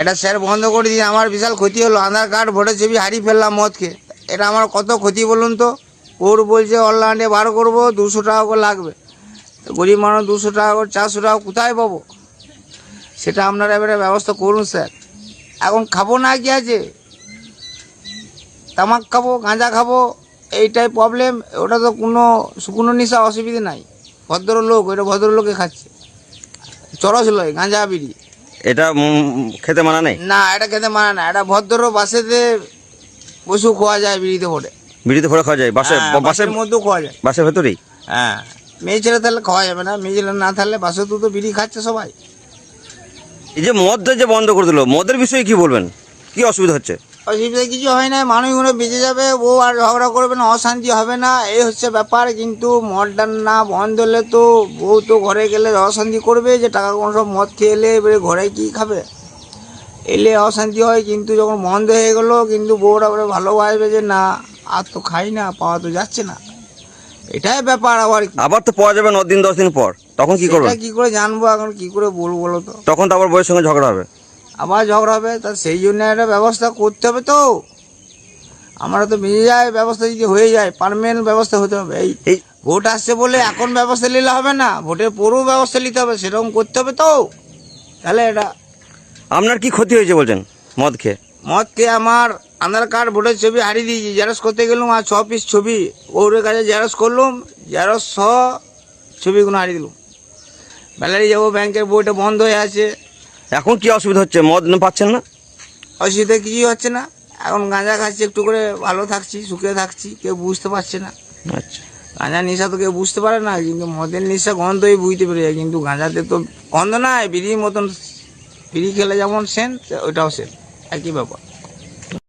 এটা স্যার বন্ধ করে দিয়ে আমার বিশাল ক্ষতি হলো। আধার কার্ড ভোটার ছবি হারিয়ে ফেললাম মদকে। এটা আমার কত ক্ষতি বলুন তো। ওর বলছে অনলাইনে বার করবো, 200 টাকা করে লাগবে। তো গরিব মানুষ 200 টাকা করে 400 টাকা কোথায় পাবো? সেটা আপনারা এবারে ব্যবস্থা করুন স্যার। এখন খাবো না কি আছে, তামাক খাবো, গাঁজা খাবো, এইটাই প্রবলেম। ওটা তো কোনো শুকনো নিশা অসুবিধা নাই। ভদ্রলোক, ওইটা ভদ্রলোকে খাচ্ছে। চরস লয় গাঁজা বিড়ি। এটা খেতে মানা নেই? না, এটা খেতে মানে না। এটা ভদ্র বাসেতে পশু খোয়া যায় বিড়িতে ভরে। বিড়িতে ভরে খাওয়া যায়? বাসে? হ্যাঁ, বাসের বাসের মধ্যেও খোয়া যায়। বাসের ভেতরেই? হ্যাঁ, মেয়ে ছেলে তাহলে খাওয়া যাবে না। মেয়ে ছেলে না থাকলে বাসে তো বিড়ি খাচ্ছে সবাই। এই যে মদটা যে বন্ধ করে দিল, মদের বিষয়ে কি বলবেন? কি অসুবিধা হচ্ছে? অসুবিধা কিছু হয় না, মানুষগুলো বেঁচে যাবে, ও আর ঝগড়া করবে না, অশান্তি হবে না, এই হচ্ছে ব্যাপার। কিন্তু মদটা না বন্ধ হলে তো বউ তো ঘরে গেলে অশান্তি করবে, যে টাকা কোনো সব মদ খেয়ে এলে এবারে ঘরে কী খাবে, এলে অশান্তি হয়। কিন্তু যখন বন্ধ হয়ে গেলো, কিন্তু বউরা এবারে ভালোবাসবে যে না আর তো খাই না, পাওয়া তো যাচ্ছে না। এটাই ব্যাপার। আবার কি, আবার তো পাওয়া যাবে 9 দিন 10 দিন পর, তখন কি করবেন? কি করে জানবো এখন, কি করে বলবো বলো তো? তখন তো আবার বউয়ের সঙ্গে ঝগড়া হবে। আবার ঝগড়া হবে, তা সেই জন্য একটা ব্যবস্থা করতে হবে তো। আমরা তো বেরিয়ে যায় ব্যবস্থা যদি হয়ে যায়, পার্মানেন্ট ব্যবস্থা হতে হবে। এই ভোট আসছে বলে এখন ব্যবস্থা নিলে হবে না, ভোটের পরেও ব্যবস্থা নিতে হবে, সেরকম করতে হবে তো। তাহলে এটা আপনার কি ক্ষতি হয়েছে বলছেন মদ খেয়ে? মদ খেয়ে আমার আধার কার্ড ভোটের ছবি হারিয়ে দিয়েছি। জেরক্স করতে গেলাম, আর 6 পিস ছবি ওর কাছে জেরক্স করলাম, জেরক্স সহ ছবিগুলো হারিয়ে দিলাম। ব্যালারি যাবো, ব্যাংকের বইটা বন্ধ হয়ে আছে। এখন কি অসুবিধা হচ্ছে? মদ পাচ্ছেন না? অসুবিধা কিছুই হচ্ছে না। এখন গাঁজা খাচ্ছি, একটু করে ভালো থাকছি, সুখে থাকছি, কেউ বুঝতে পারছে না। আচ্ছা। গাঁজা নেশা তো কেউ বুঝতে পারে না, কিন্তু মদের নেশা গন্ধই বুঝতে পেরে যায়। কিন্তু গাঁজাতে তো গন্ধ নাই, বিড়ির মতন। বিড়ি খেলে যেমন সেন্ট, ওইটাও সেন্ট, একই ব্যাপার।